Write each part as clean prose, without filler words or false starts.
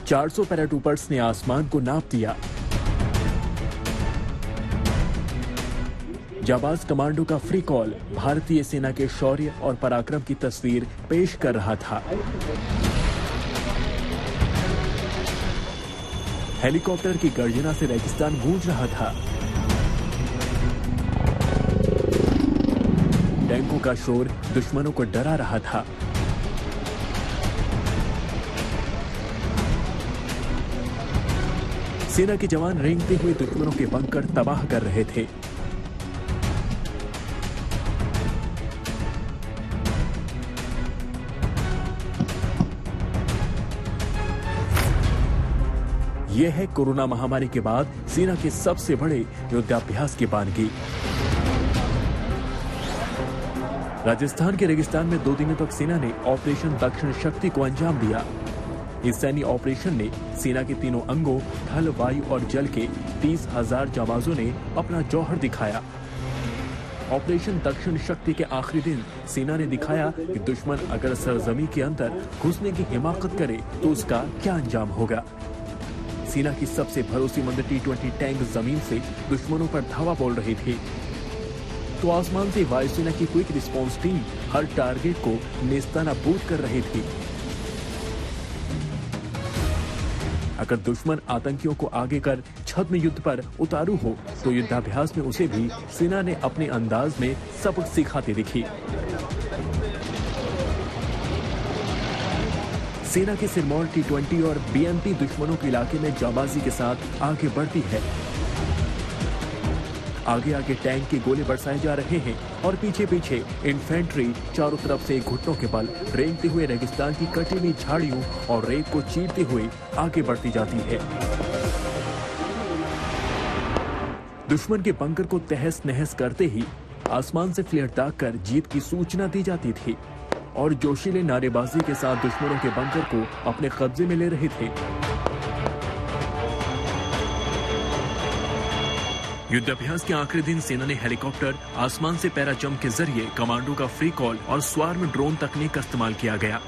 400 paratroopers ने आसमान को नाप दिया। जाबाज कमांडो का फ्री कॉल भारतीय सेना के शौर्य और पराक्रम की तस्वीर पेश कर रहा था। हेलीकॉप्टर की गर्जना से रेगिस्तान गूंज रहा था। टैंकों का शोर दुश्मनों को डरा रहा था। सेना के जवान रेंगते हुए दुश्मनों के बंकर तबाह कर रहे थे। यह है कोरोना महामारी के बाद सेना के सबसे बड़े युद्धाभ्यास की बानगी। राजस्थान के रेगिस्तान में 2 दिनों तक सेना ने ऑपरेशन दक्षिण शक्ति को अंजाम दिया। इस सैन्य ऑपरेशन ने सेना के तीनों अंगों थल, वायु और जल के 30,000 जाबाजों ने अपना जौहर दिखाया। ऑपरेशन दक्षिण शक्ति के आखिरी दिन सेना ने दिखाया कि दुश्मन अगर सरजमी के अंदर घुसने की हिमाकत करे तो उसका क्या अंजाम होगा। सेना की सबसे भरोसेमंद T-20 टैंक जमीन से दुश्मनों पर धावा बोल रहे थे, तो आसमान से वायुसेना की क्विक रिस्पांस टीम हर टारगेट को नेस्तनाबूद कर रही थी। अगर दुश्मन आतंकियों को आगे कर छद्म युद्ध पर उतारू हो तो युद्धाभ्यास में उसे भी सेना ने अपने अंदाज में सबक सिखाती दिखी। सेना की सिरमौर T-20 और BMP दुश्मनों के इलाके में जाबाजी के साथ आगे बढ़ती है। आगे आगे टैंक के गोले बरसाए जा रहे हैं और पीछे पीछे इन्फेंट्री चारों तरफ से घुटनों के बल रेंगते हुए रेगिस्तान की कटी हुई झाड़ियों और रेत को चीरते हुए आगे बढ़ती जाती है। दुश्मन के बंकर को तहस नहस करते ही आसमान से फ्लेयर दागकर जीत की सूचना दी जाती थी और जोशीले नारेबाजी के साथ दुश्मनों के बंकर को अपने कब्जे में ले रहे थे। युद्धाभ्यास के आखिरी दिन सेना ने हेलीकॉप्टर, आसमान से पैराजंप के जरिए कमांडो का फ्री कॉल और स्वार्म ड्रोन तकनीक का इस्तेमाल किया गया।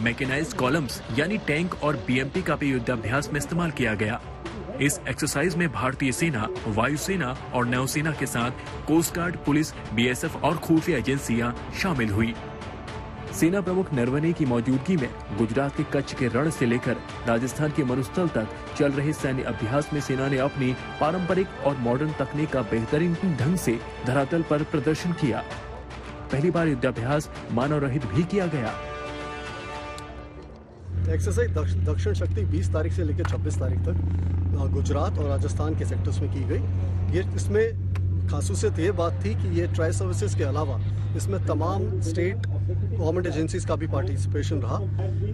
मैकेनाइज्ड कॉलम्स यानी टैंक और BMP का भी युद्धाभ्यास में इस्तेमाल किया गया। इस एक्सरसाइज में भारतीय सेना, वायुसेना और नौसेना के साथ कोस्ट गार्ड, पुलिस, BSF और खुफिया एजेंसियां शामिल हुई। सेना प्रमुख नरवणे की मौजूदगी में गुजरात के कच्छ के रण से लेकर राजस्थान के मरुस्थल तक चल रहे सैन्य अभ्यास में सेना ने अपनी पारंपरिक और मॉडर्न तकनीक का बेहतरीन ढंग से धरातल पर प्रदर्शन किया। पहली बार युद्धाभ्यास मानव रहित भी किया गया। एक्सरसाइज दक्षिण शक्ति 20 तारीख से लेकर 26 तारीख तक गुजरात और राजस्थान के सेक्टर्स में की गई। इसमें खासूसियत ये बात थी कि ये ट्राई सर्विसेज के अलावा इसमें तमाम स्टेट गवर्नमेंट एजेंसीज का भी पार्टिसिपेशन रहा।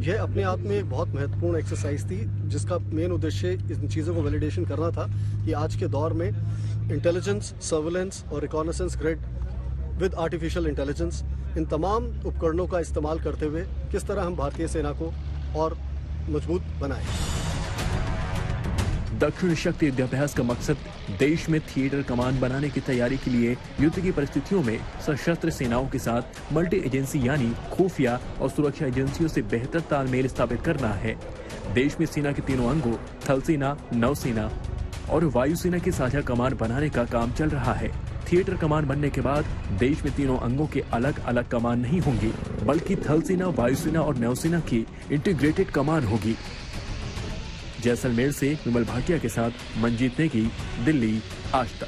यह अपने आप में एक बहुत महत्वपूर्ण एक्सरसाइज थी जिसका मेन उद्देश्य इन चीज़ों को वैलिडेशन करना था कि आज के दौर में इंटेलिजेंस, सर्विलेंस और reconnaissance grid with artificial intelligence, इन तमाम उपकरणों का इस्तेमाल करते हुए किस तरह हम भारतीय सेना को और मजबूत बनाएं। दक्षिण शक्ति युद्धाभ्यास का मकसद देश में थिएटर कमान बनाने की तैयारी के लिए युद्ध की परिस्थितियों में सशस्त्र सेनाओं के साथ मल्टी एजेंसी यानी खुफिया और सुरक्षा एजेंसियों से बेहतर तालमेल स्थापित करना है। देश में सेना के तीनों अंगों थल सेना, नौसेना और वायुसेना की साझा कमान बनाने का काम चल रहा है। थिएटर कमान बनने के बाद देश में तीनों अंगों के अलग अलग कमान नहीं होंगी, बल्कि थल सेना, वायुसेना और नौसेना की इंटीग्रेटेड कमान होगी। जैसलमेर से विमल भाटिया के साथ मंजीत नेगी, दिल्ली, आज तक।